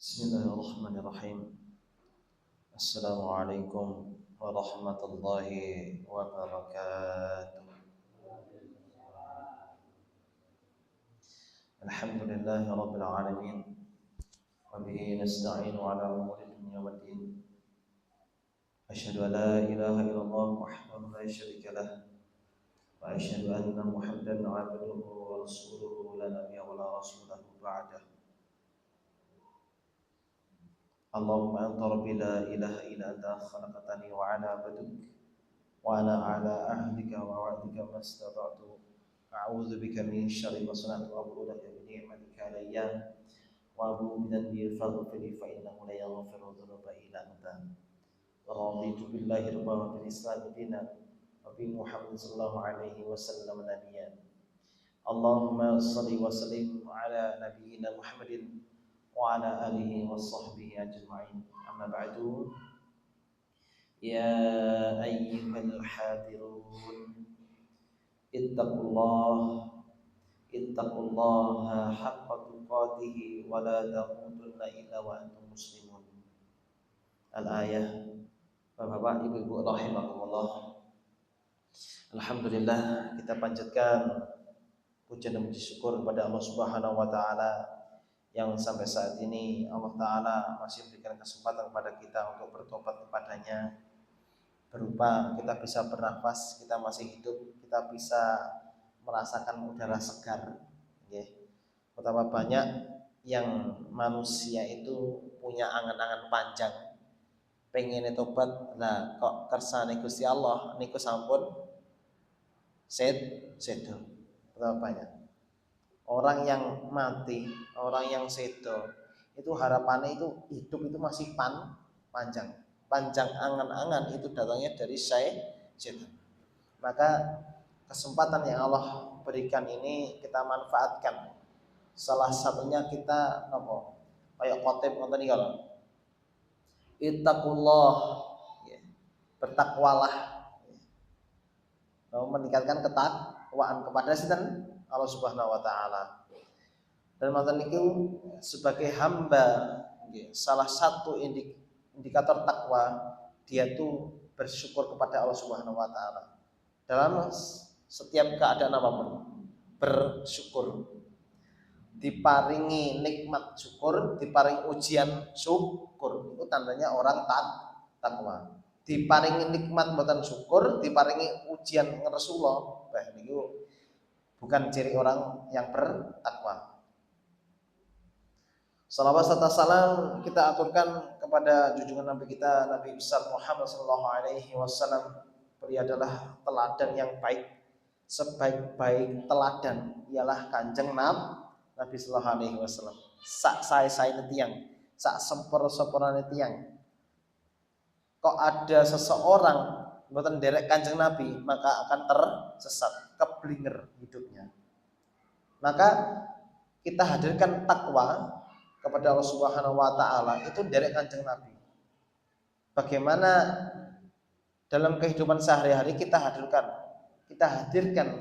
Bismillahirrahmanirrahim. Assalamualaikum warahmatullahi wabarakatuh. Alhamdulillahi rabbil alamin. Wa bihi nasta'inu ala umuri dunya waddin. Asyhadu an la ilaha illallah wahdahu la syarika lah. Wa asyhadu anna Muhammadan 'abduhu wa rasuluhu la nabiyya wa la rasulahu ba'dah. Allahumma anta rabbi la ilaha illa anta khalaqtani wa ana abduk wa ana ala ahdika wa wa'dika mastata'tu a'udzu bika min syarri ma sana'tu wa a'udzu bika min ni'matika alayya wa a'udzu bi dhanbi faghfir fa innahu la yaghfiru dhunuba illa anta. Raditu billahi rabban wa bil islam dinan wa bi Muhammad sallallahu alaihi wasallam nabiyyan. Allahumma shalli wa sallim ala nabiyyina Muhammadin wa ala alihi wa sahbihi ajma'in. Amma ba'du. Ya ayyuhal hadirun, ittaqullaha haqqa tuqatih wa la tamutunna illa wa antum muslimun. Al-ayah. Bapak-bapak, ibu-ibu rahimakumullah. Alhamdulillah, kita panjatkan puja dan puji syukur kepada Allah Subhanahu wa taala yang sampai saat ini Allah Ta'ala masih memberikan kesempatan kepada kita untuk bertobat kepadanya, berupa kita bisa bernafas, kita masih hidup, kita bisa merasakan udara segar. Betapa banyak yang manusia itu punya angan-angan panjang, pengen tobat, lah kok kersane Gusti Allah niku sampun sedo. Betapa banyak orang yang mati, orang yang sedo, itu harapannya itu hidup itu masih panjang angan-angan itu datangnya dari setan. Maka kesempatan yang Allah berikan ini kita manfaatkan. Salah satunya kita kayak khotib ngoten iki lho. Ittaqullah, bertakwalah. Meningkatkan ketakwaan kepada sinten? Allah Subhanahu wa taala. Dan manten niku sebagai hamba, salah satu indikator takwa dia tuh bersyukur kepada Allah Subhanahu wa taala. Dalam setiap keadaan apapun bersyukur. Diparingi nikmat syukur, diparingi ujian syukur. Itu tandanya orang takwa. Diparingi nikmat mboten syukur, diparingi ujian Rasulullah. Bah niku bukan ciri orang yang bertakwa. Salawat serta salam kita aturkan kepada junjungan Nabi kita, Nabi besar Muhammad sallallahu alaihi wasallam. Beliau adalah teladan yang baik. Sebaik-baik teladan ialah Kanjeng Nabi sallallahu alaihi wasallam. Sak sae-saene tiyang, sak sempur-sempurnane tiyang. Kok ada seseorang mboten derek Kanjeng Nabi, maka akan tersesat, keblinger hidupnya. Maka kita hadirkan takwa kepada Allah Subhanahu wa taala itu derek Kanjeng Nabi. Bagaimana dalam kehidupan sehari-hari kita hadirkan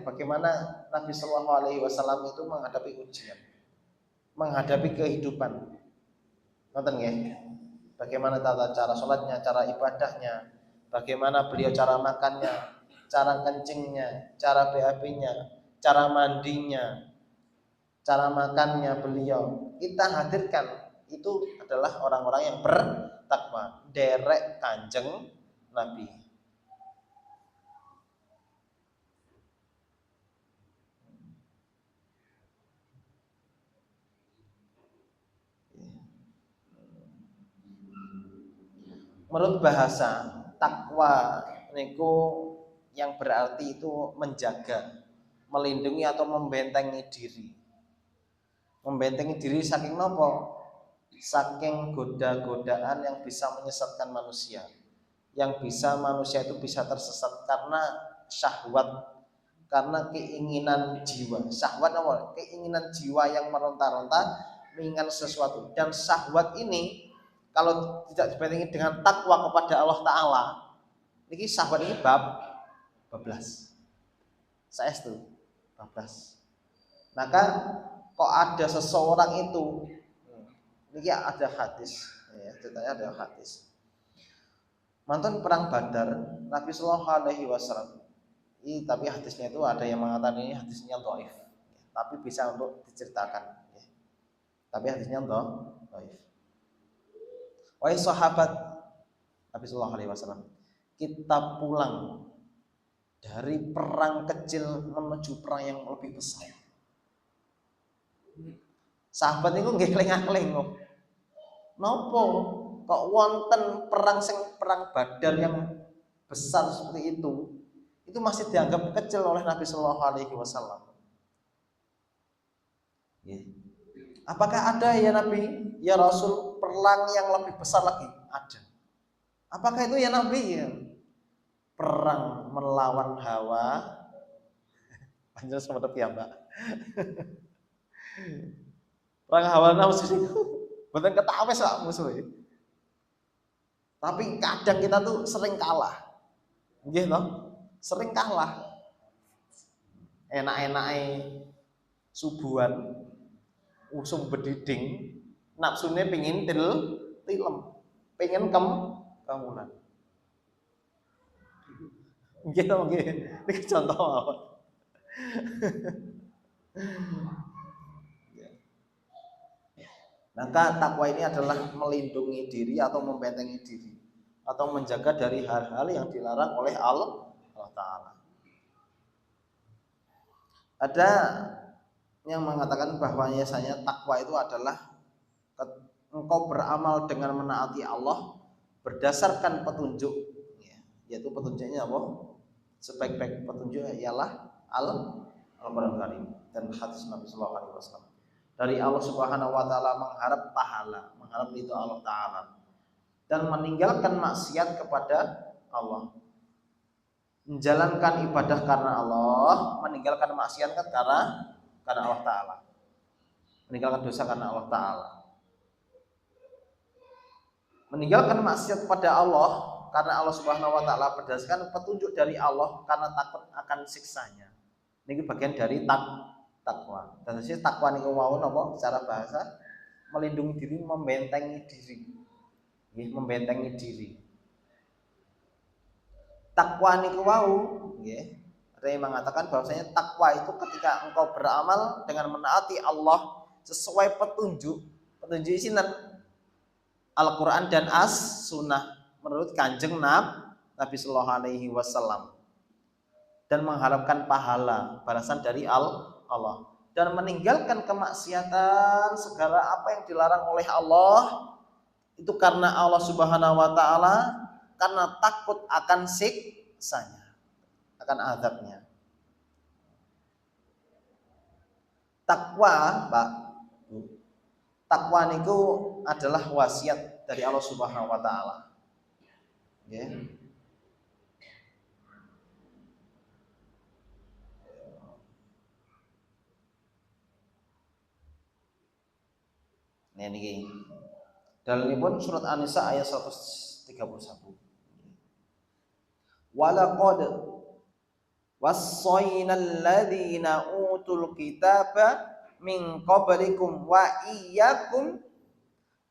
bagaimana Nabi sallallahu alaihi wasallam itu menghadapi ujian, menghadapi kehidupan. Ngoten nggih? Bagaimana tata cara salatnya, cara ibadahnya, bagaimana beliau cara makannya, cara kencingnya, cara BAB-nya, cara mandinya, cara makannya beliau. Kita hadirkan itu adalah orang-orang yang bertakwa, derek Kanjeng Nabi. Menurut bahasa takwa niku yang berarti itu menjaga, melindungi atau membentengi diri. Membentengi diri saking nopo? Saking goda-godaan yang bisa menyesatkan manusia. Yang bisa manusia itu bisa tersesat karena syahwat, karena keinginan jiwa. Syahwat apa? Keinginan jiwa yang meronta-ronta menginginkan sesuatu. Dan syahwat ini kalau tidak dibentengi dengan takwa kepada Allah Ta'ala, ini sahabat ini bablas. Saestu bablas. Maka kok ada seseorang itu Ini ada hadis, ya, ceritanya ada hadis. Mantan perang Badar, Nabi Shallallahu Alaihi Wasallam. Ini tapi hadisnya itu ada yang mengatakan ini hadisnya dhaif, tapi bisa untuk diceritakan. Ya. Tapi hadisnya dhaif. Wahai sahabat Nabi Shallallahu Alaihi Wasallam, kita pulang dari perang kecil menuju perang yang lebih besar. Sahabat itu nggih keling-keling kok. Nopo kok wonten perang Badar yang besar seperti itu masih dianggap kecil oleh Nabi Shallallahu Alaihi Wasallam. Apakah ada ya Nabi, ya Rasul, perang yang lebih besar lagi? Ada. Apakah itu ya Nabi? Ya. Perang melawan hawa. Panjang sama tapi ya Mbak. Perang hawa nafsu itu betul ketawa sak musuhnya. Tapi kadang kita tuh sering kalah. Nggih toh? Sering kalah. Enak-enake subuhan usum bediding nafsune pengin tilem pengen kamunan nggih to nggih iki contoh apa. Maka takwa ini adalah melindungi diri atau membentengi diri atau menjaga dari hal-hal yang dilarang oleh Allah Ta'ala. Ada yang mengatakan bahwa biasanya takwa itu adalah engkau beramal dengan menaati Allah berdasarkan petunjuk, yaitu petunjuknya apa? Sebaik-baik petunjuk ialah Al-Qur'an Karim dan hadis Nabi Sallallahu Alaihi Wasallam. Dari Allah Subhanahu Wa Taala mengharap pahala, mengharap itu Allah Taala, dan meninggalkan maksiat kepada Allah. Menjalankan ibadah karena Allah, meninggalkan maksiat karena Allah Ta'ala, meninggalkan dosa karena Allah Ta'ala, meninggalkan maksiat kepada Allah karena Allah Subhanahu Wa Ta'ala berdasarkan petunjuk dari Allah karena takut akan siksanya. Ini bagian dari takwa. Dan sisi takwa niku wau napa secara bahasa melindungi diri, membentengi diri. Membentengi diri. Takwa niku wau nggih. Ada yang mengatakan bahwasanya takwa itu ketika engkau beramal dengan menaati Allah sesuai petunjuk sinten Al-Qur'an dan As-Sunnah menurut Kanjeng Nabi Sallallahu Alaihi Wasallam, dan mengharapkan pahala balasan dari Allah dan meninggalkan kemaksiatan segala apa yang dilarang oleh Allah itu karena Allah Subhanahu Wa Ta'ala, karena takut akan siksanya, akan azabnya. Takwa, Pak. Takwa niku adalah wasiat dari Allah Subhanahu Wa Ta'ala. Yeah. Ini dalam ini pun surat An-Nisa ayat 131. Walaqad wassaynal ladzina utul kitaba min qablikum wa iyyakum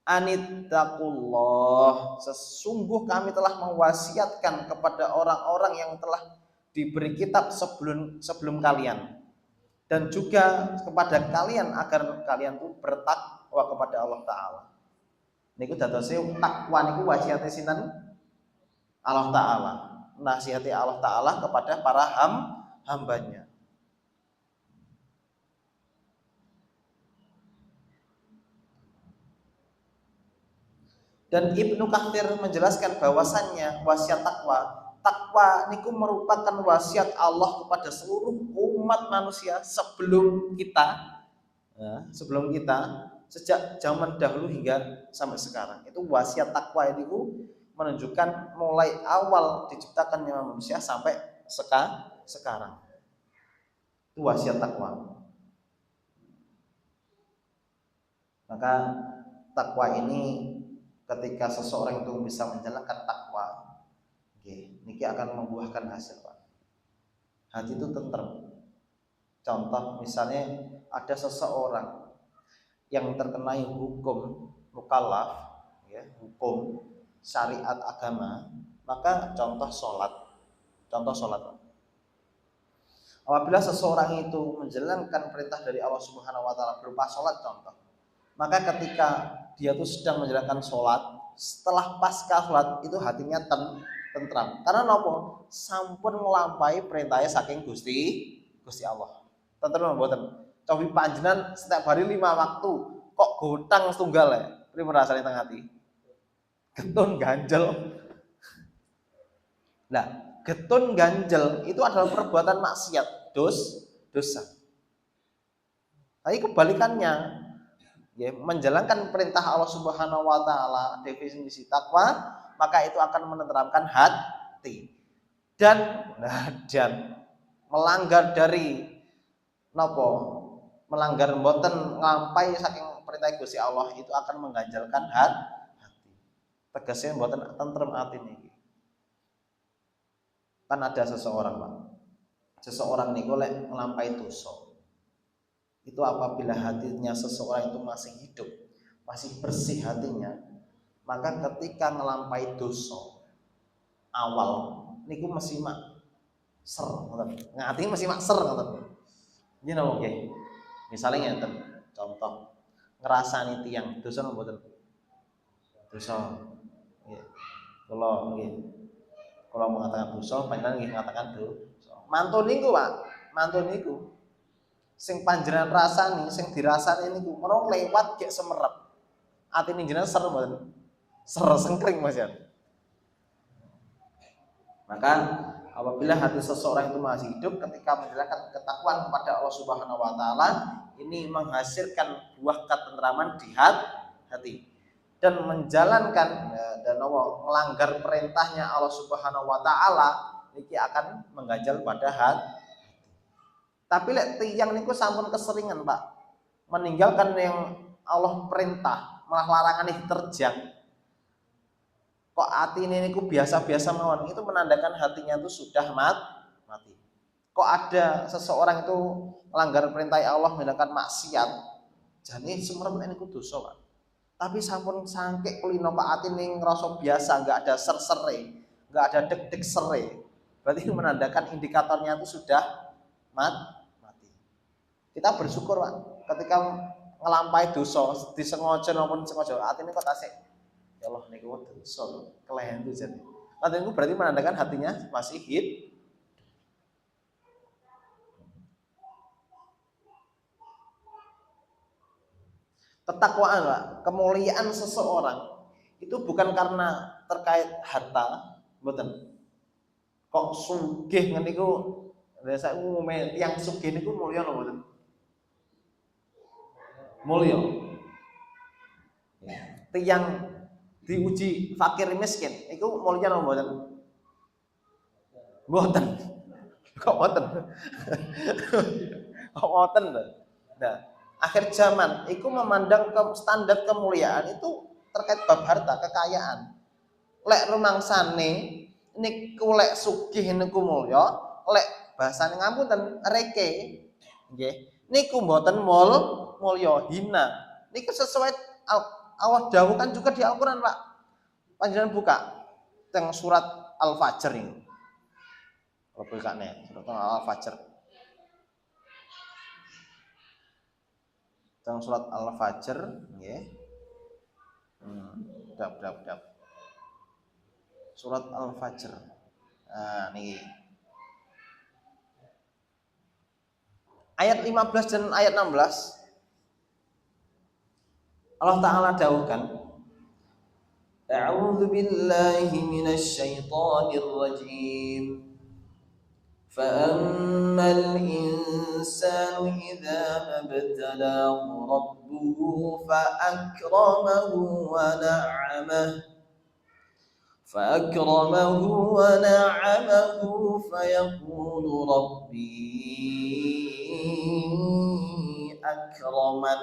anittaqullah. Sesungguh kami telah mewasiatkan kepada orang-orang yang telah diberi kitab sebelum kalian, dan juga kepada kalian agar kalian itu bertakwa kepada Allah Ta'ala. Niku dadose takwa niku wasiate sinten? Allah Ta'ala. Nasihati Allah Ta'ala kepada para hambanya. Dan Ibnu Katsir menjelaskan bahwasannya wasiat takwa niku merupakan wasiat Allah kepada seluruh umat manusia sebelum kita, sejak zaman dahulu hingga sampai sekarang. Itu wasiat takwa itu menunjukkan mulai awal diciptakannya manusia sampai sekarang. Itu wasiat takwa. Maka takwa ini ketika seseorang itu bisa menjalankan takwa, niki akan membuahkan hasil, Pak. Hati itu tentrem. Contoh misalnya ada seseorang yang terkena hukum mukallaf, ya, hukum syariat agama, maka contoh sholat. Apabila seseorang itu menjalankan perintah dari Allah Subhanahu wa taala berupa sholat contoh, maka ketika dia tuh sedang menjalankan sholat, setelah pasca sholat itu hatinya tentram. Karena nopo? Sampun ngelampaui perintahnya saking Gusti Allah. Tentram mboten? Cobi panjenengan setiap hari 5 waktu, kok gotang setunggal ya? Pripun rasane teng ati? Getun ganjel. Nah, getun ganjel itu adalah perbuatan maksiat, dosa. Tapi kebalikannya, ya, menjalankan perintah Allah Subhanahu wa taala, definisi takwa, maka itu akan menenteramkan hati. Dan melanggar dari nopo? Melanggar mboten ngampai saking perintah Gusti Allah itu akan mengganjalkan hati. Tegasnya mboten tentrem atine iki. Kan ada seseorang, Pak. Seseorang niku lek nglampahi dosa. Itu apabila hatinya seseorang itu masih hidup, masih bersih hatinya, maka ketika ngelampahi dosa awal niku masih mak ser ngoten. Ngati masih mak ser ngoten. Nggih napa nggih? Misale ngeten, contoh ngrasani tiyang dosa napa mboten? Dosa. Nggih. Kula mengatakan dosa, panjenengan nggih mengatakan dosa. Mantun niku, Pak. Mantun niku sing panjenengan rasani, sing dirasani niku menawa lewat gek semerep. Atine jenengan ser mboten? Ser sengkring Mas ya. Maka apabila hati seseorang itu masih hidup ketika menjalankan ketakwaan kepada Allah Subhanahu wa taala, ini menghasilkan buah ketentraman di hati. Dan menjalankan dan melanggar perintahnya Allah Subhanahu wa taala iki akan mengganjal pada hati. Tapi lek tiyang niku sampun keseringan, Pak. Meninggalkan yang Allah perintah, malah larangan diterjang. Kok atine niku biasa-biasa mawon, itu menandakan hatinya itu sudah mati. Kok ada seseorang itu melanggar perintah Allah, menjalankan maksiat, jane sumerep niku dosa, Pak. Tapi sampun sangke kulino Pak atine ngrasa biasa, enggak ada ser-sere, enggak ada deg-deg sere. Berarti itu menandakan indikatornya itu sudah mati. Kita bersyukur, Pak, ketika ngelampahi dosa, disengaja maupun sengaja, atine kok tasik. Ya Allah niku dosa kelehen itu jadi. Nanti itu berarti menandakan hatinya masih hidup. Ketakwaan, Pak, kemuliaan seseorang itu bukan karena terkait harta, mboten. Kok sugih ngene iku, saya umume tiyang sugih niku mulya lho mboten. Mulya. Tiyang diuji fakir miskin, iku mulya lho mboten. Mboten. Kok mboten? Kok mboten lho. Nah, akhir zaman itu memandang standar kemuliaan itu terkait bab harta, kekayaan. Lek rumangsane niku lek sugih niku mulya, lek bahasane ngapunten reke nggih. Niku mboten mulya, hina. Niku sesuai Allah dawuhkan juga di Al-Qur'an, Pak. Panjenengan buka teng surat Al-Fajr ini. Kalau bukane surat Al-Fajr. Teng surat Al-Fajr nggih. Dap. Surat Al-Fajr. Nah, niki. Ayat 15 dan ayat 16 Allah Ta'ala dawuhkan, A'udzu billahi minasy syaithanir rajim. فأما الإنسان إذا ما ابتلاه ربه فأكرمه ونعمه فيقول ربي أكرمن.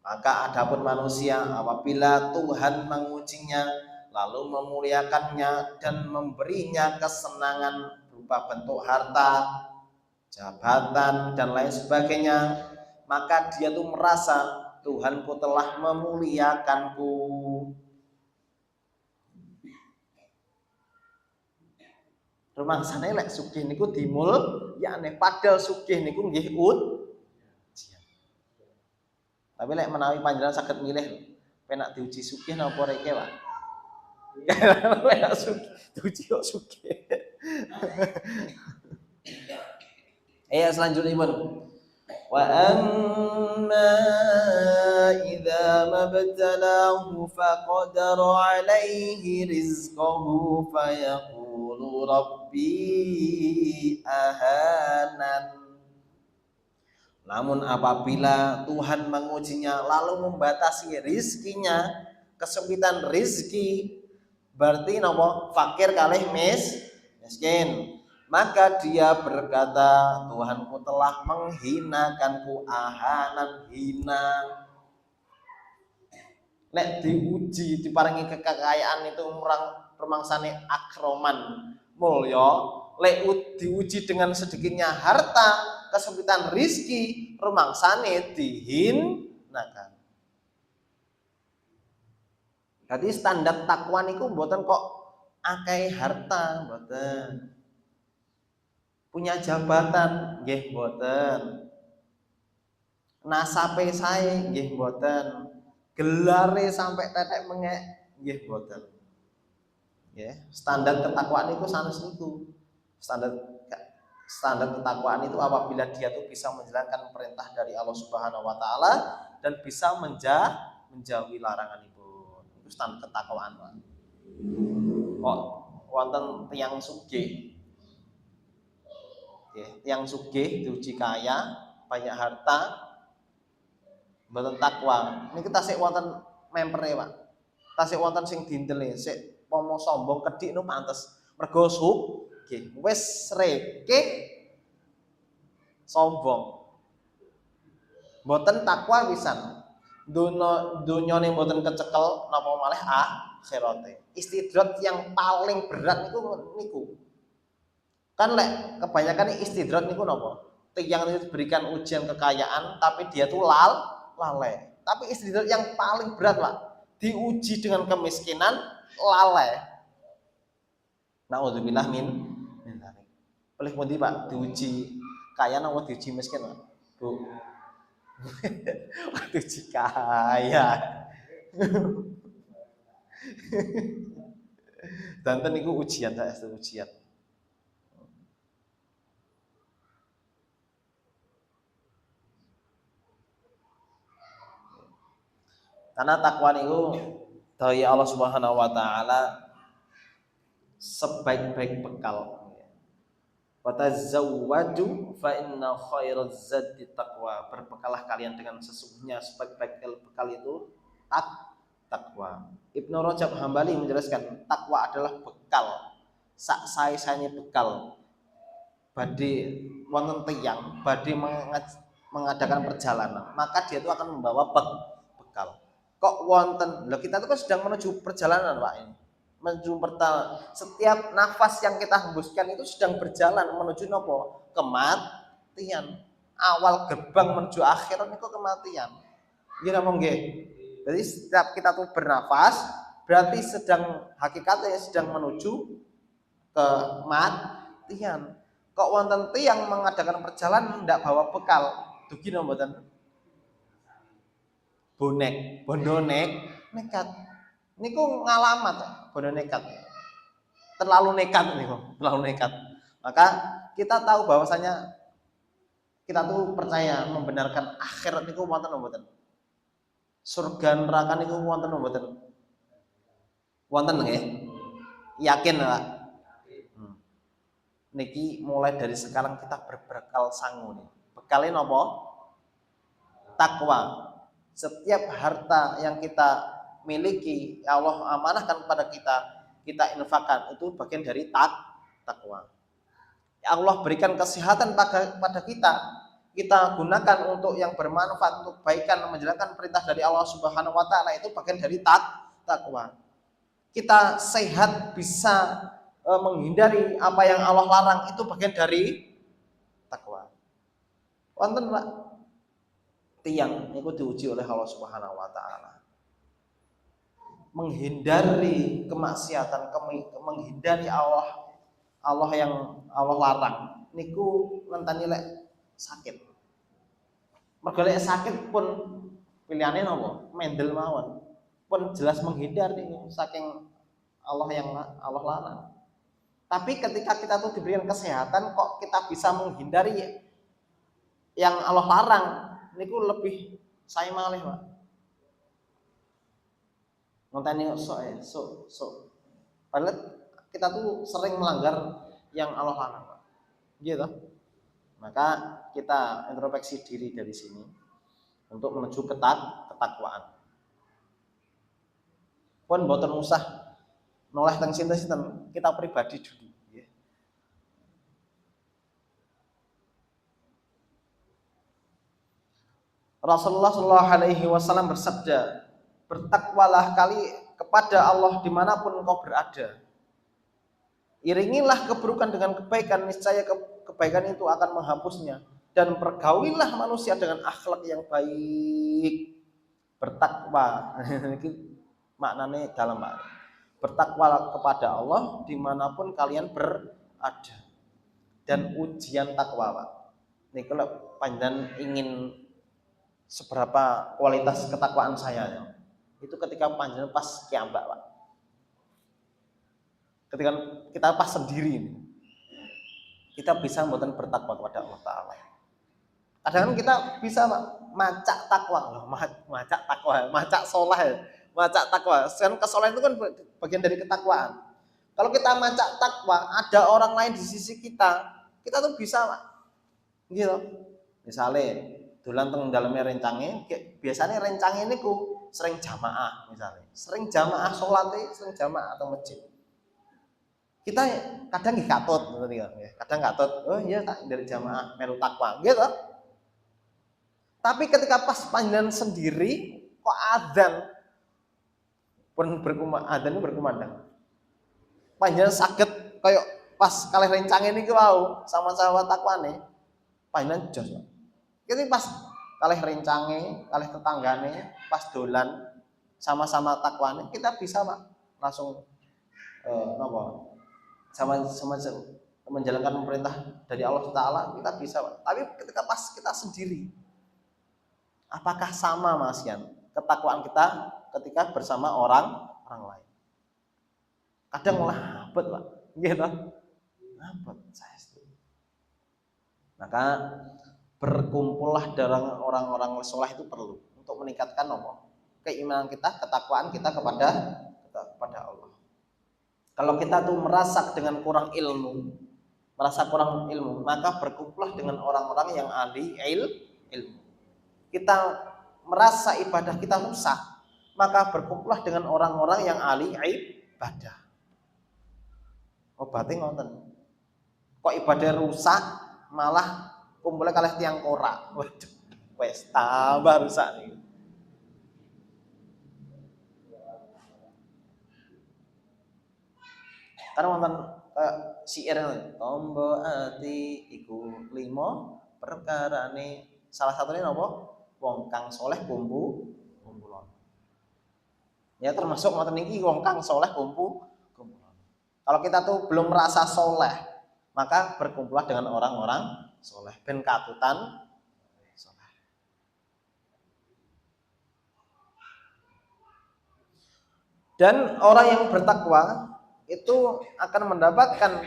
Maka adapun manusia apabila Tuhan mengujinya lalu memuliakannya dan memberinya kesenangan berupa bentuk harta, jabatan dan lain sebagainya, maka dia tuh merasa Tuhanku telah memuliakanku. Rumangsane lek sugih niku dimulyakne, padahal sugih niku nggih ujian. Tapi lek menawi panjenengan saged milih penak diuji sugih napa reke, Pak? Lek sugih diuji kok sugih. Selanjutnya pun wa amma idza mabtalahu faqadara alaihi rizqahu fayaqulu rabbi ahanan. Namun apabila Tuhan mengujinya lalu membatasi rizkinya, kesempitan rizki, berarti napa? Fakir kalih miskin. Maka dia berkata, Tuhanku telah menghinakanku, ahanan, hina. Nek diuji, diparingi kekayaan itu rumangsane akroman mulya, lek diuji dengan sedikitnya harta, kesempitan rizki, rumangsane dihinakan. Jadi standar takwa niku mboten kok akeh harta, mboten. Punya jabatan nggih mboten. Nasabe sae nggih mboten. Gelare sampai tetek mengek nggih mboten. Nggih, standar ketakwaan itu sanes niku. Standar ketakwaan itu apabila dia tuh bisa menjalankan perintah dari Allah Subhanahu wa taala dan bisa menjauhi larangan itu. Itu standar ketakwaan, Pak. Kok wonten tiyang sugih. Yang sugih diuji kaya, banyak harta, mboten takwa. Niki tasik wonten mempere, Pak. Tasik wonten sing dindele, sik pomo sombong kedik nu pantes. Mergo sugih, wis reke sombong. Mboten takwa pisan. Dunyane mboten kecekel napa malih akhirate. Istidrat yang paling berat niku. Kan lek kebanyakan istidrat niku napa? Tiyang itu diberikan ujian kekayaan tapi dia tuh lalai. Tapi istidrat yang paling berat, Pak, diuji dengan kemiskinan, lalai. Nauzubillah min dzalik. Pilih pundi, Pak? Diuji kaya napa diuji miskin, Pak? Bu. Diuji kaya. Danten niku ujian, saestu ujian. Karena takwa niku dari Allah Subhanahu wa taala sebaik-baik bekal. Wa tazawwaju fa inna khairaz zadi taqwa. Berbekalah kalian dengan sesungguhnya sebaik-baik bekal itu takwa. Ibnu Rajab Hambali menjelaskan takwa adalah bekal. Sak sae-saene bekal. Badhe wonten tiyang badhe mengadakan perjalanan, maka dia itu akan membawa bekal. Kok wonten, loh kita itu kan sedang menuju perjalanan, Pak, ini menuju setiap nafas yang kita hembuskan itu sedang berjalan menuju nopo? Kematian. Awal gerbang menuju akhirat itu kematian. Nggih napa nggih? Jadi setiap kita tuh bernafas berarti sedang hakikatnya sedang menuju kematian. Kok wonten tiyang mengadakan perjalanan ndak bawa bekal? Dugi napa mboten? Bondo nekat. Niku ngalamat bondo nekat. Terlalu nekat niku, terlalu nekat. Maka kita tahu bahwasanya kita tuh percaya membenarkan akhirat niku wonten mboten? Surga neraka niku wonten mboten? Wonten nggih? Yakin, Pak? Niki mulai dari sekarang kita berbekal sangu nih. Bekalnya napa? Takwa. Setiap harta yang kita miliki, ya Allah amanahkan kepada kita infakkan, itu bagian dari takwa. Ya Allah berikan kesehatan pada kita gunakan untuk yang bermanfaat, untuk kebaikan, menjalankan perintah dari Allah Subhanahu wa taala, itu bagian dari takwa. Kita sehat bisa menghindari apa yang Allah larang, itu bagian dari takwa. Wonten, Pak, tiang niku diuji oleh Allah Subhanahu wa taala. Menghindari kemaksiatan, menghindari Allah yang Allah larang niku ngenteni lek sakit. Mergo lek sakit pun pilihane napa? Mendel mawon. Pun jelas menghindar niku saking Allah yang Allah larang. Tapi ketika kita tuh diberikan kesehatan kok kita bisa menghindari yang Allah larang niku lebih saya malih, Pak. Ngonteni sok. Padahal kita tuh sering melanggar yang Allah larang, Pak. Gitu. Maka kita introspeksi diri dari sini untuk menuju ketakwaan. Pun mboten usah noleh teng sinten-sinten, kita pribadi dulu. Rasulullah Shallallahu Alaihi Wasallam bersabda, bertakwalah kali kepada Allah dimanapun kau berada. Iringilah keburukan dengan kebaikan, niscaya kebaikan itu akan menghapusnya. Dan pergaulilah manusia dengan akhlak yang baik. Bertakwa, maknanya dalam makna. Bertakwalah kepada Allah dimanapun kalian berada. Dan ujian takwa, Pak. Ini kalau panjenengan ingin seberapa kualitas ketakwaan saya itu ketika panjenengan pas kiambak, Pak. Ketika kita pas sendiri kita bisa mboten bertakwa kepada Allah Ta'ala. Kadang-kadang kita bisa, Pak, macak takwa, macak takwa, macak soleh, macak takwa. Kan kesolehan itu kan bagian dari ketakwaan. Kalau kita macak takwa, ada orang lain di sisi kita tuh bisa, Pak. Gitu. Misalnya dolan teng daleme rencange, biasanya rencange niku sering jamaah misalnya. Sering jamaah salate, sering jamaah atau masjid. Kita kadang nggih katut ngoten ya. Kadang katut, oh iya tak dari jamaah melu takwa, gitu. Tapi ketika pas panjenengan sendiri kok adzan pun berkumandang. Panjenengan saged kaya pas kalih rencange niku wau sama-sama takwane. Panjenengan jos. Jadi pas kalih rencange, kalih tetanggane, pas dolan sama-sama takwane, kita bisa, Pak, langsung sama menjalankan perintah dari Allah Taala, kita bisa, Pak. Tapi ketika pas kita sendiri, apakah sama, Mas Yan, ketakwaan kita ketika bersama orang lain? Kadang labet, Pak. Gitu. Labet saya setuju. Maka berkumpullah dengan orang-orang soleh itu perlu untuk meningkatkan keimanan kita, ketakwaan kita kepada Allah. Kalau kita tuh merasa dengan kurang ilmu, maka berkumpullah dengan orang-orang yang ahli ilmu. Kita merasa ibadah kita rusak, maka berkumpullah dengan orang-orang yang ahli ibadah. Obatnya ngoten. Kok ibadah rusak malah kumpulnya kalih tiang korak. Waduh, wes tambah rusak nih. Karena wonten syair tombo ati iku 5 perkarane, salah satunya napa? Wong kang soleh kumpulon. Ya termasuk ngoten niki wong kang soleh kumpulon. Kalau kita tuh belum merasa soleh, maka berkumpullah dengan orang-orang soleh ben katutan soleh. Dan orang yang bertakwa itu akan mendapatkan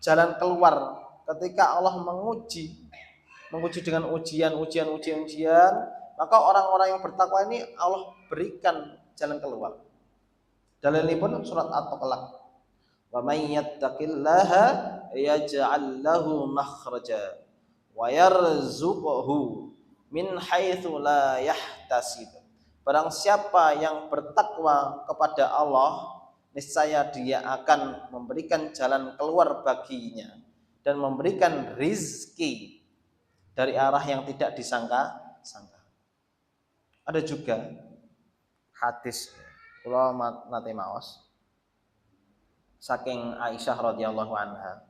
jalan keluar ketika Allah menguji dengan ujian, maka orang-orang yang bertakwa ini Allah berikan jalan keluar. Dalilipun surat At-Talaq. Wa may yattaqillaha yaj'al lahu makhraja wa yarzuqhu min haitsu la yahtasib. Barang siapa yang bertakwa kepada Allah, niscaya dia akan memberikan jalan keluar baginya dan memberikan rizki dari arah yang tidak disangka-sangka. Ada juga hadis kula nate maos saking Aisyah radhiyallahu anha.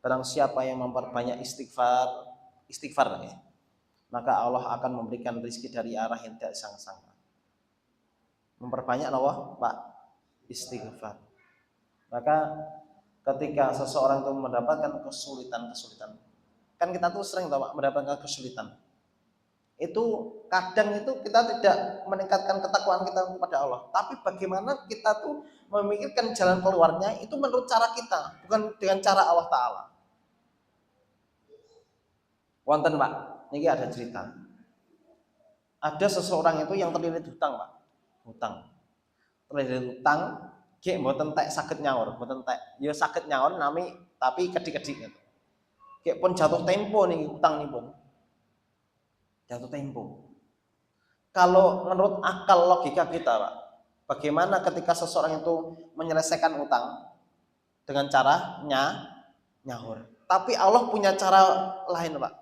Barang siapa yang memperbanyak istighfar ya. maka Allah akan memberikan rezeki dari arah yang tidak disangka-sangka. Memperbanyak apa, Pak? Istighfar. Maka ketika seseorang itu mendapatkan kesulitan, kan kita tuh sering Pak mendapatkan kesulitan. Itu kadang itu kita tidak meningkatkan ketakwaan kita kepada Allah, tapi bagaimana kita tuh memikirkan jalan keluarnya itu menurut cara kita, bukan dengan cara Allah Ta'ala. Wonten Pak, ini ada cerita. Ada seseorang itu yang terlilit hutang Pak, terlilit hutang, kayak mboten tek sakit nyaur, mboten tek, ya sakit nyaur nami tapi kedik-kedik gitu. Kayak pun jatuh tempo nih hutang nih pun jatuh tempo. Kalau menurut akal logika kita Pak, bagaimana ketika seseorang itu menyelesaikan utang dengan cara nyaur? Tapi Allah punya cara lain Pak.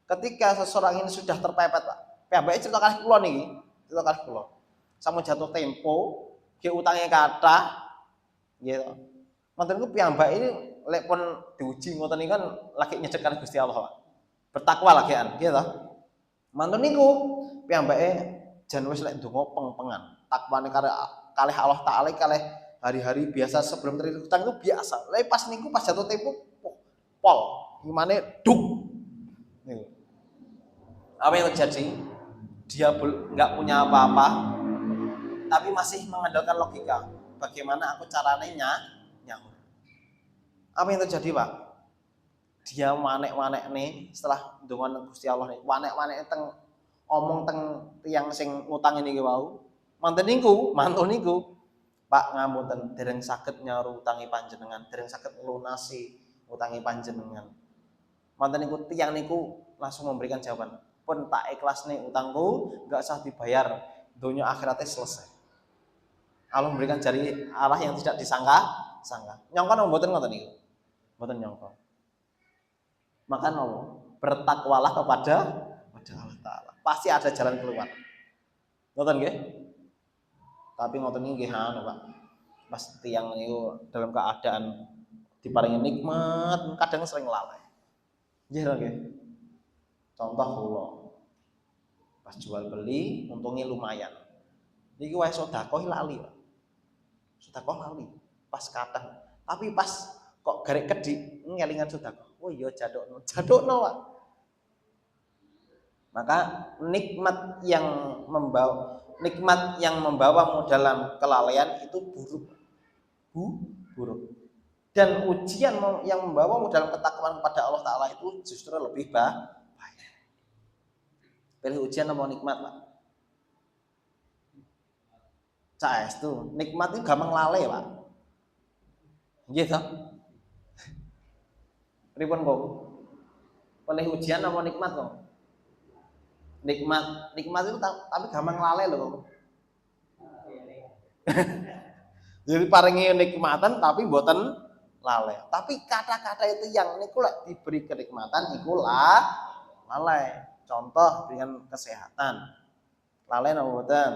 Ketika seseorang ini sudah terpepet Pak, piyambake cerita kalih kula niki, cerita kalih kula. Sampun jatuh tempo, ge utangnya kathah, gitu. Manten niku piyambak ini lek pun diuji ngoten niku kan lagi nyedek kalih Gusti Allah Pak. Bertakwa lagian, gitu. Manten niku piyambake jan wis lek ndonga peng-pengan. Takwane kalih Allah Taala kalih hari-hari biasa sebelum terlilit hutang itu biasa. Lek pas niku pas jatuh tempo pol, gimana duk. Apa yang terjadi? Dia nggak punya apa-apa, tapi masih mengandalkan logika. Bagaimana aku caranya nyaur? Apa yang terjadi Pak? Dia wanek-wanek nih setelah dengan Gusti Allah nih, wanek-wanek teng omong teng tiang sing ngutang ini wau. Manten niku Pak ngapunten dereng saged nyaur utangi panjenengan, dereng saged nglunasi utangi panjenengan. Manten niku tiang niku langsung memberikan jawaban, pun tak ikhlas nih utangku, nggak usah dibayar, dunia akhiratnya selesai. Allah memberikan jari arah yang tidak disangka. Nyongkon mboten ngoten niku. Mboten nyongkon. Maka bertakwalah kepada Allah Taala. Pasti ada jalan keluar. Ngoten nggih? Tapi ngoten nggih anu Pak. Pas tiang niku dalam keadaan diparingi nikmat, kadang sering lalai. Nggih nggih. Contoh kula. Pas jual beli untungnya lumayan. Niki wae sedekah lali, Pak. Sedekah lali. Pas kadang. Tapi pas kok garek kedik ngelingan sedekah. Oh iya jadukno Pak. Maka nikmat yang membawamu dalam kelalaian itu buruk. Dan ujian yang membawamu dalam ketakwaan kepada Allah Ta'ala itu justru lebih baik. Pilih ujian apa nikmat Pak? Caes tuh, nikmat itu gampang lalai Pak. Gitu. Pripun kok? Pilih ujian apa nikmat kok? Nikmat itu tapi gampang lalai loh. Jadi paringi nikmatan tapi mboten lalai. Tapi kata-kata itu yang niku lek diberi kenikmatan iku lalai. Contoh dengan kesehatan. Lalai napa mboten?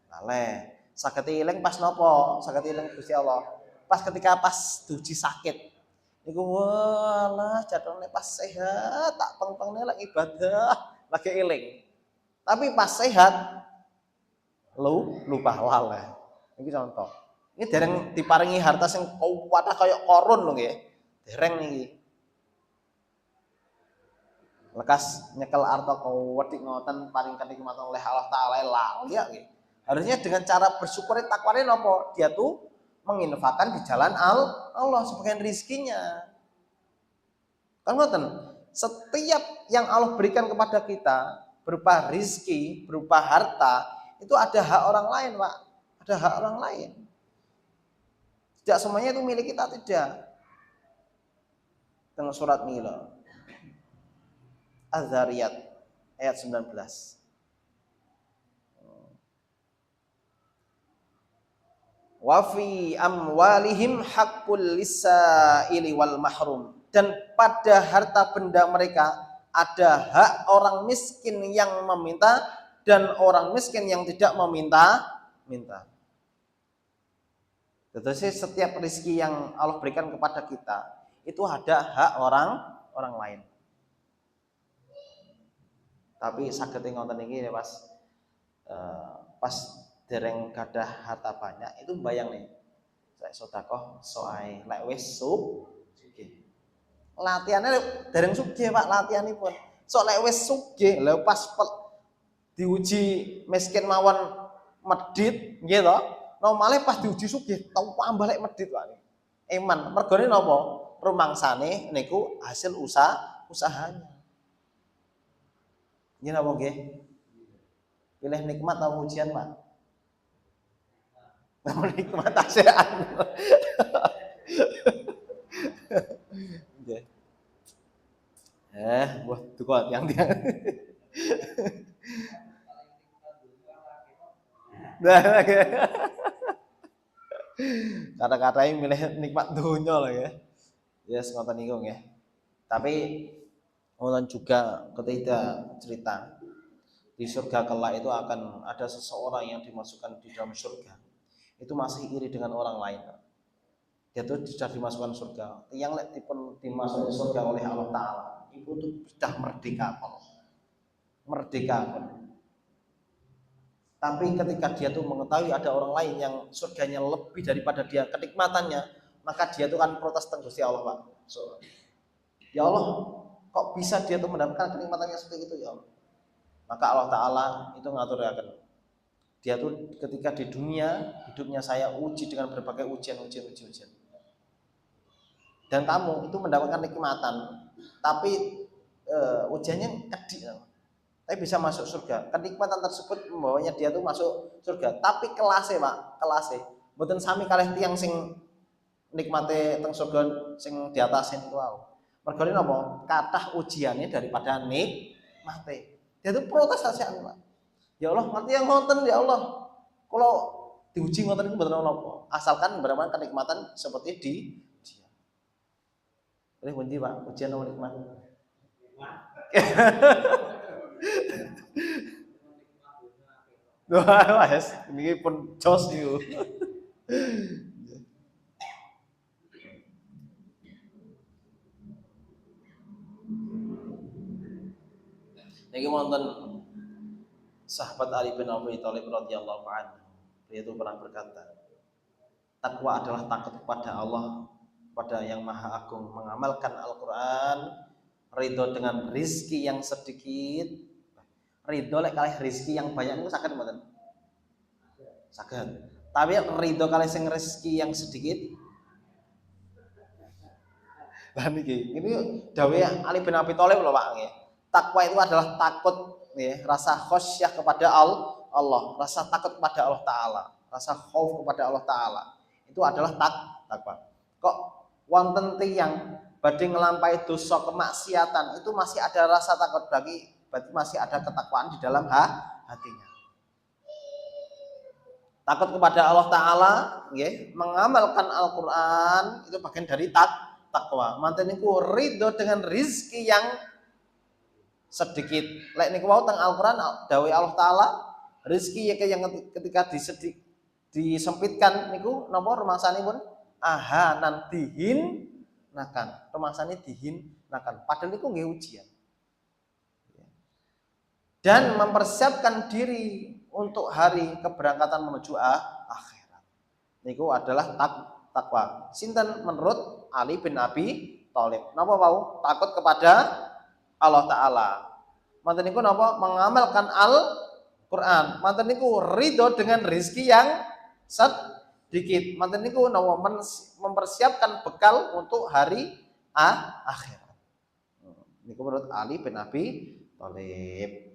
Lalai. Saged eling pas napa? Saged eling Gusti Allah. Ketika duji sakit. Niku walah jadone pas sehat tak peng-pengne lek ibadah lagi eling. Tapi pas sehat lupa lalai. Iki contoh. Ini dereng diparingi harta sing kuwatah kaya korun lho nggih. Dereng niki. Lekas nyekel arta kuwedhik ngoten paring kenikmatan oleh Allah Taala lali ya nggih. Harusnya dengan cara bersyukur takwane napa? Dia tuh menginfakkan di jalan Allah sebagian rizkinya. Kan ngoten. Setiap yang Allah berikan kepada kita berupa rizki, berupa harta, itu ada hak orang lain, Pak. Ada hak orang lain. Tidak semuanya itu milik kita, tidak. Tengah surat Mila. Az-Zariyat ayat 19. Wa fi amwalihim haqqul lisaili wal mahrum. Dan pada harta benda mereka ada hak orang miskin yang meminta dan orang miskin yang tidak meminta. Tetapi setiap rezeki yang Allah berikan kepada kita itu ada hak orang lain. Tapi saged ngoten iki pas dereng gadah harta banyak itu bayang nih. Saya sedekah soai lek wis sugih. Latihannya dereng sugih Pak, latihanipun. Sok lek wis sugih, lha pas diuji miskin mawon medit nggih to. Normale pas diuji sugih tau tambah lek medit Pak. Iman. Mergone napa? Rumangsane niku hasil usahanya. Nggih napa nggih? Pilih nikmat atau ujian, Pak? Nikmat asean. Nggih. Buah duka tiang-tiang. Kata-katanya milih nikmat dunia lah ya. Yes, ngoten niku nggih. Tapi wonten juga ketika cerita di surga kelak itu akan ada seseorang yang dimasukkan di dalam surga. Itu masih iri dengan orang lain. Dia tuh sudah dimasukkan surga. Yang dimasukkan surga oleh Allah Ta'ala itu tuh sudah merdeka pun. Merdeka pun. Tapi ketika dia tuh mengetahui ada orang lain yang surganya lebih daripada dia kenikmatannya, maka dia tuh kan protes teng Gusti Allah, Pak. So, ya Allah, kok bisa dia tuh mendapatkan kenikmatannya seperti itu ya Allah? Maka Allah Ta'ala itu ngaturaken. Dia tuh ketika di dunia, hidupnya saya uji dengan berbagai ujian. Dan kamu itu mendapatkan kenikmatan, tapi ujiannya kedik. Tapi bisa masuk surga. Kenikmatan tersebut membawanya dia tuh masuk surga. Tapi kelasnya Pak, kelasnya. Mboten sami kalih tiyang sing nikmate teng surga sing di atasin itu wow. Mergo napa? Kathah ujiannya daripada nikmate. Dia tuh protes asean Pak. Ya Allah, ngerti yang ngoten ya Allah. Kalau diuji ngoten itu mboten napa. Asalkan mendapatkan kenikmatan seperti di dia. Ini pundi Pak, ujian nomor nikmat. Wah, ini pun jos niku. Niki wonten sahabat Ali bin Abi Thalib radhiyallahu anhu. Dia itu pernah berkata, takwa adalah takut kepada Allah, pada yang Maha Agung, mengamalkan Al-Qur'an, ridho dengan rizki yang sedikit. Ridho lek kalih rizki yang banyak niku saged mboten? Saged. Tapi ridho kalih sing rizki yang sedikit. Lah niki, ini dawuh Ali bin Abi Thalib lho Pak nggih. Takwa itu adalah takut nggih, rasa khosyah kepada Allah, rasa takut kepada Allah Taala, rasa khauf kepada Allah Taala. Itu adalah takwa. Kok wonten tiyang badhe nglampahi dosa kemaksiatan itu masih ada rasa takut, berarti masih ada ketakwaan di dalam hatinya. Takut kepada Allah Taala, nggih, mengamalkan Al-Qur'an itu bagian dari takwa. Manten niku ridho dengan rizki yang sedikit. Lek niku wau teng Al-Qur'an dawuh Allah Taala, rizki yang ketika disempitkan niku napa rumangsanipun ahanan nakan. Rumangsane nakan. Padahal niku nggih ujian. Dan mempersiapkan diri untuk hari keberangkatan menuju akhirat. Niku adalah takwa. Sinten menurut Ali bin Abi Thalib. Napa wau? Takut kepada Allah Ta'ala. Manten niku napa? Mengamalkan Al-Qur'an. Manten niku ridho dengan rizki yang sedikit. Manten niku napa? Mempersiapkan bekal untuk hari akhirat. Niku menurut Ali bin Abi Thalib.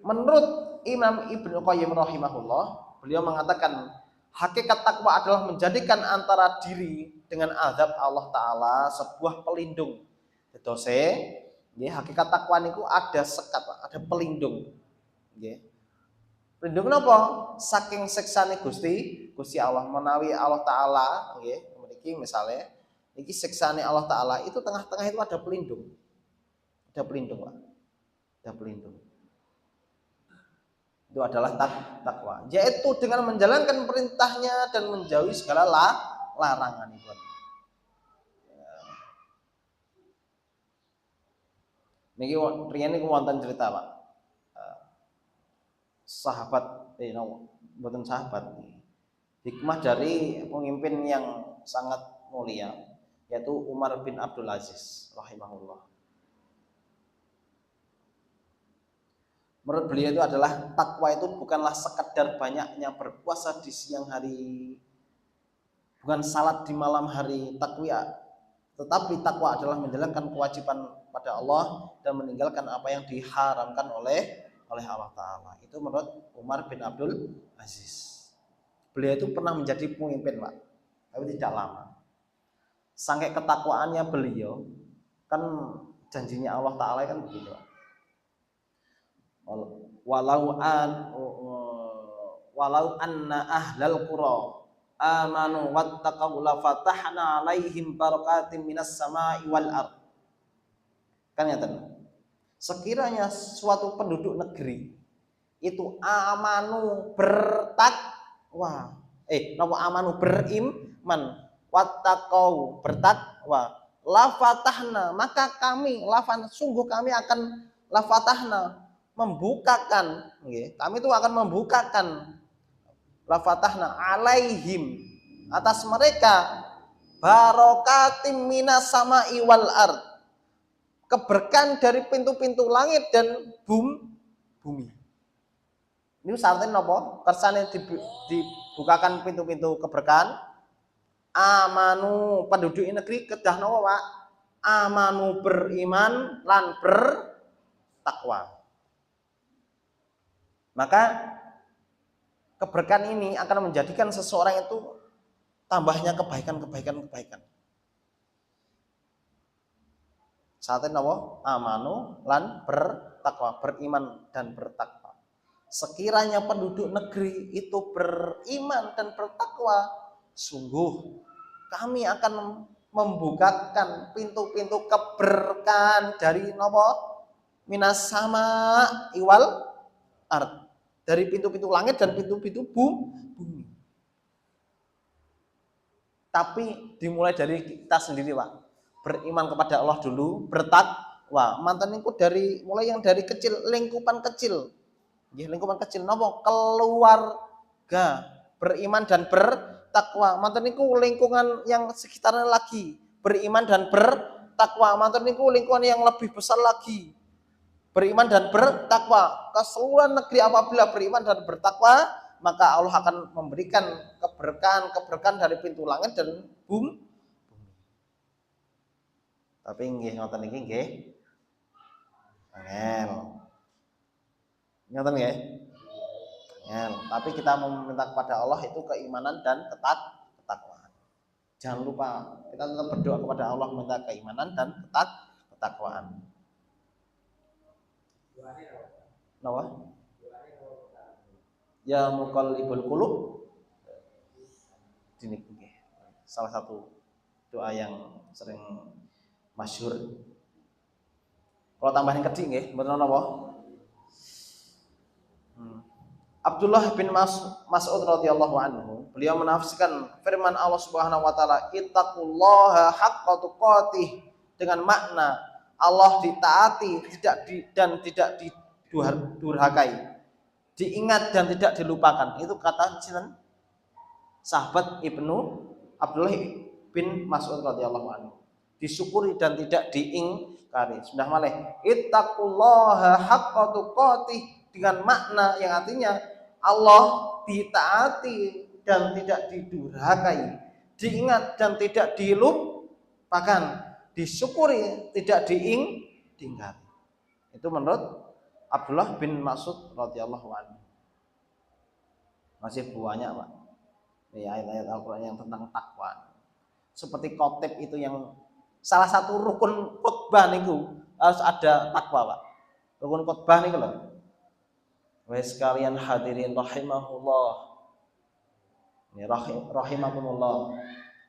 Menurut Imam Ibnu Qayyim rahimahullah, beliau mengatakan hakikat takwa adalah menjadikan antara diri dengan azab Allah Ta'ala sebuah pelindung. Dose, hakikat takwa niku ada sekat, ada pelindung. Pelindung napa? Saking siksane Gusti Allah, menawi Allah Ta'ala, memiliki misalnya, iki siksane Allah Ta'ala itu tengah-tengah itu ada pelindung. Ada pelindung, Pak. Ada pelindung. Itu adalah takwa, yaitu dengan menjalankan perintahnya dan menjauhi segala larangan itu. Niki riyen niku wonten cerita, Pak. Sahabat mboten sahabat. Hikmah dari pemimpin yang sangat mulia yaitu Umar bin Abdul Aziz rahimahullah. Menurut beliau itu adalah takwa itu bukanlah sekedar banyaknya berpuasa di siang hari, bukan salat di malam hari, tetapi takwa adalah menjalankan kewajiban pada Allah dan meninggalkan apa yang diharamkan oleh Allah Ta'ala. Itu menurut Umar bin Abdul Aziz. Beliau itu pernah menjadi pemimpin, Pak, tapi tidak lama. Sampai ketakwaannya beliau, kan janjinya Allah Ta'ala kan begitu, Pak. Walau anna ahlal qura amanu wattaqaw la fatahna alaihim barakatim minas sama'i wal ard. Kan ya, sekiranya suatu penduduk negeri itu amanu bertakwa, amanu beriman, wattaqau bertakwa, la fatahna maka kami sungguh kami akan la fatahna membukakan, kami itu akan membukakan la fatahna alaihim atas mereka barakatim minas sama'i wal ard, keberkahan dari pintu-pintu langit dan bumi. Ini syaratnya apa? Kersane dibukakan pintu-pintu keberkahan. Amanu penduduk negeri kedah napa, Pak? Amanu beriman lan bertakwa. Maka keberkahan ini akan menjadikan seseorang itu tambahnya kebaikan. Syaratnya apa? Amanu lan bertakwa, beriman dan bertakwa. Sekiranya penduduk negeri itu beriman dan bertakwa, sungguh kami akan membukakan pintu-pintu keberkahan dari minas sama iwal ard, dari pintu-pintu langit dan pintu-pintu bumi. Tapi dimulai dari kita sendiri, Pak. Beriman kepada Allah dulu, bertakwa. Mantan itu mulai yang dari kecil, lingkupan kecil nopo keluarga beriman dan bertakwa. Mantan niku lingkungan yang sekitarnya lagi beriman dan bertakwa. Mantan niku lingkungan yang lebih besar lagi beriman dan bertakwa. Keseluruhan negeri apabila beriman dan bertakwa, maka Allah akan memberikan keberkahan dari pintu langit dan bumi. Tapi nggih ngoten niki nggih angel. Ngoten nggih? Ya, tapi kita meminta kepada Allah itu keimanan dan ketakwaan. Jangan lupa kita tetap berdoa kepada Allah meminta keimanan dan ketakwaan. Napa? Ya muqallibul qulub. Ini salah satu doa yang sering masyhur. Kalau tambahin kedhi nggih, mboten napa? Abdullah bin Mas'ud radhiyallahu anhu, beliau menafsirkan firman Allah Subhanahu wa taala, "Ittaqullaha haqqa tuqatih", dengan makna Allah ditaati, tidak didurhakai, diingat dan tidak dilupakan. Itu kata sahabat Abdullah bin Mas'ud radhiyallahu anhu. Disyukuri dan tidak diingkari. Sudah malih, "Ittaqullaha haqqa tuqatih", dengan makna yang artinya Allah ditaati dan tidak didurhakai, diingat dan tidak dilupakan, disyukuri tidak diingkari. Itu menurut Abdullah bin Mas'ud radhiyallahu anhu. Masih banyak, Pak, ayat-ayat Al-Qur'an yang tentang takwa. Seperti khotib itu yang salah satu rukun khutbah niku harus ada takwa, Pak. Rukun khutbah niku lho. Wahai sekalian hadirin rahimahullah, rahimakumullah,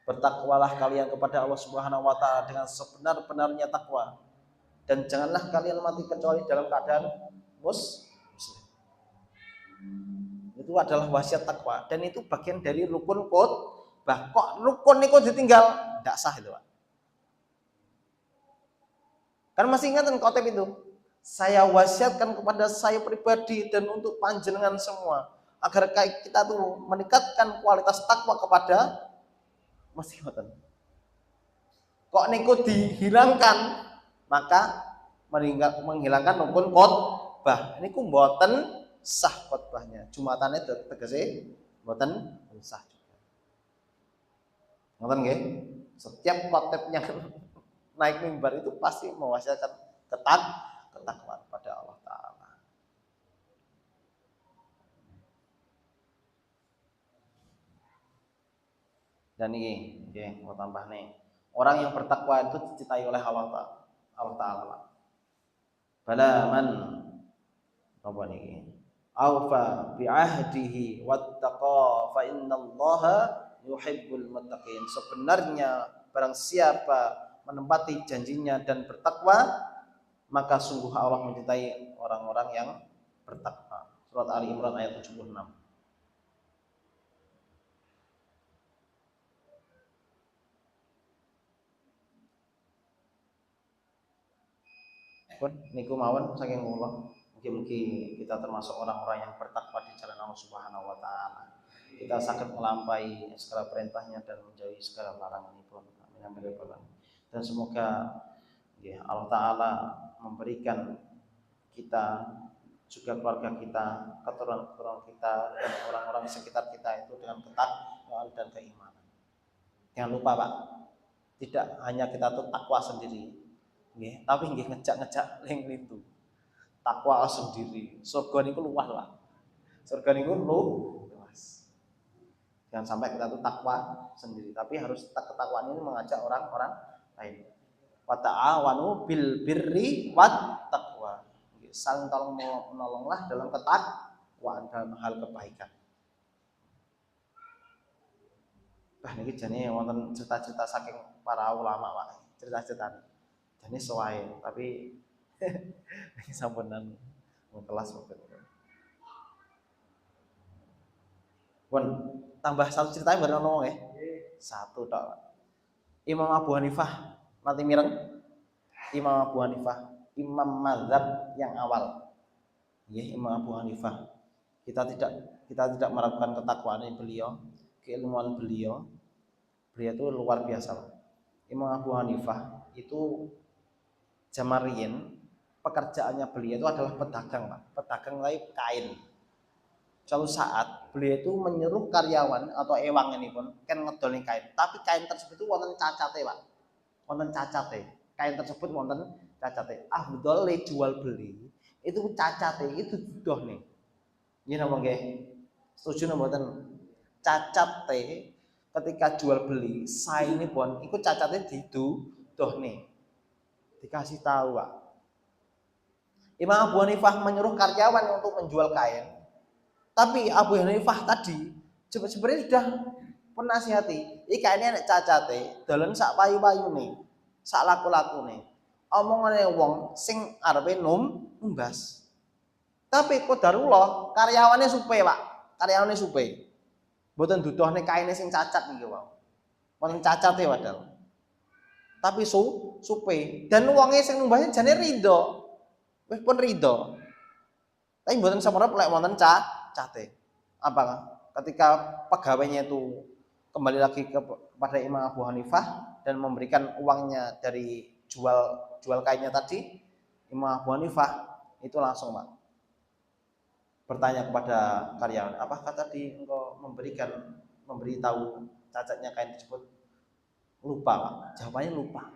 bertakwalah kalian kepada Allah Subhanahu wa taala dengan sebenar-benarnya takwa, dan janganlah kalian mati kecuali dalam keadaan muslim. Itu adalah wasiat takwa dan itu bagian dari rukun khutbah. Kok rukun niku ditinggal? Enggak sah itu, Pak. Kan masih ingat kan khotib itu? Saya wasiatkan kepada saya pribadi dan untuk panjenengan semua agar kita tuh meningkatkan kualitas takwa kepada masih ngoten. Kok niku dihilangkan, maka menghilangkan rukun khotbah. Niku mboten sah khotbahnya. Jumatane tegese mboten sah juga. Ngoten nggih? Setiap khotib yang naik mimbar itu pasti mewasiatkan ketakwaan kepada Allah Ta'ala. Dan ini, mau tambah nih, orang yang bertakwa itu dicintai oleh Allah Ta'ala. Bala man apa nih? Aufa bi'ahdihi wattaqa fa innallaha yuhibbul muttaqin. Sebenarnya barang siapa menempati janjinya dan bertakwa, maka sungguh Allah mencintai orang-orang yang bertakwa. Surat Ali Imran ayat 76. Pun niku mawon saking kula. Mungkin kita termasuk orang-orang yang bertakwa di jalan Allah Subhanahu wa taala. Kita sakit melampaui segala perintahnya dan menjauhi segala laranganipun. Amin amin ya rabbal alamin. Dan semoga ya, Allah Ta'ala memberikan kita juga keluarga kita, keturunan-keturunan kita dan orang-orang sekitar kita itu dengan ketakwaan dan keimanan. Jangan lupa Pak, tidak hanya kita tuh takwa sendiri, tapi ngejak-ngejak yang itu takwa sendiri. Surga niku luas lah, surga niku luas. Jangan sampai kita tuh takwa sendiri, tapi harus ketakwaan ini mengajak orang-orang lain. Wa ta'awanu bil birri wat taqwa. Saling tolong menolonglah dalam ketakwaan, dalam hal kebaikan. Niki jane wonten cerita-cerita saking para ulama Pak. Cerita-cerita. Jane sesuai, tapi ini sampenan kelas mungkin. Pun tambah satu ceritanya bareng ngomong ya. Satu tok. Imam Abu Hanifah nanti mireng. Imam Abu Hanifah, imam mazhab yang awal. Ya, Imam Abu Hanifah. Kita tidak meragukan ketakwaannya beliau, keilmuan beliau. Beliau itu luar biasa. Imam Abu Hanifah itu Jamariyin, pekerjaannya beliau itu adalah pedagang, Pak. Pedagang kain. Suatu saat beliau itu menyuruh karyawan atau ewang ini pun kan ngedolin kain, tapi kain tersebut itu wonten cacate, Pak. Wonten cacate. Kain tersebut wonten cacate. Afdhal jual beli itu cacate itu doh nih. Nggih napa nggih? Setuju napa mboten? Cacate ketika jual beli saine pun iku cacate doh nih. Dikasih tahu, Pak. Imam Abu Hanifah menyuruh karyawan untuk menjual kain. Tapi Abu Hanifah tadi sebenarnya sudah penasihati. Iki kainnya nek cacate, dolen sak payu-payune, sak laku-lakune. Omongane wong sing arepe numbas. Tapi qadarullah karyawane supe, Pak. Karyawane supe. Mboten duduhne kaine sing cacat niki, Pak. Wonten cacate padahal. Tapi supe dan wonge sing numbasnya jane rido. Wis pun rido. Tapi mboten samarep lek wonten cacate. Apa? Ketika pegawainya itu kembali lagi kepada Imam Abu Hanifah dan memberikan uangnya dari jual kainnya tadi, Imam Abu Hanifah itu langsung Pak bertanya kepada karyawan, apakah tadi engkau memberitahu cacatnya kain tersebut? Lupa Pak, jawabannya lupa.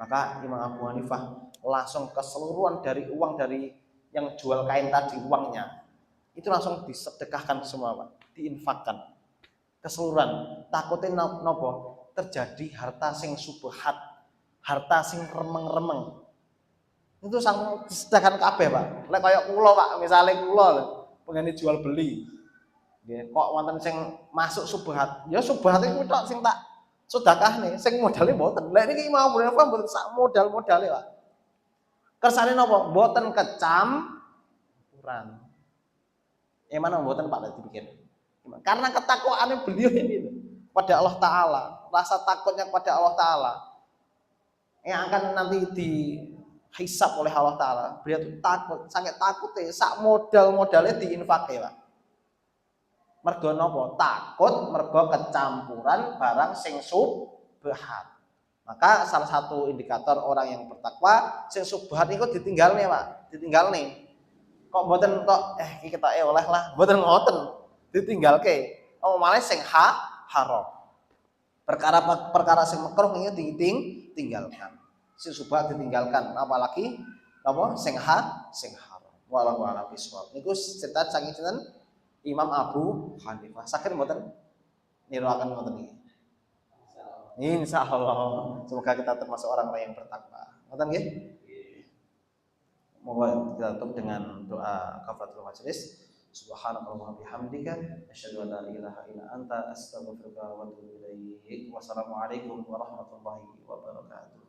Maka Imam Abu Hanifah langsung keseluruhan dari uang dari yang jual kain tadi, uangnya itu langsung disedekahkan semua Pak, diinfakkan keseluruhan. Takutnya nopo terjadi harta sing subhat, harta sing remeng-remeng. Itu sang disedekahkan kabeh Pak. Lek kaya kula Pak, misale kula pengen jual beli. Nggih, kok wonten sing masuk subhat. Ya subhat iku tok sing tak sedekahne, sing modale mboten. Lek niki mau boleh apa mboten sak modal-modale Pak. Kersane napa? Mboten kecampuran. Mana mboten Pak lek dipikir. Karena ketakwaannya beliau ini pada Allah Ta'ala, rasa takutnya kepada Allah Ta'ala yang akan nanti hisab oleh Allah Ta'ala. Beliau tuh takut, sangat takutnya, sak modal-modalnya diinfaknya Pak. Mergo napa? Takut mergo kecampuran barang sing subhat. Maka salah satu indikator orang yang bertakwa sing subhat itu ditinggal nih Pak, ditinggal nih. Kok mboten kok iki kita oleh lah, mboten ngoten. Ditinggalke. Oh malah sing haram. Perkara sing makruh ini ditinggalkan. Sing subhat ditinggalkan, apalagi apa sing haram. Wallahu a'lam bishawab. Niku cerita saking sinten Imam Abu Hanifah. Sakit mboten niruaken mboten iki. Insyaallah. Semoga kita termasuk orang-orang yang bertakwa. Ngoten nggih? Mohon kita tutup dengan doa kafaratul majelis. Subhanakallahumma bihamdika asyhadu an la ilaha illa anta astaghfiruka wa atubu ilaik. Wassalamualaikum warahmatullahi wabarakatuh.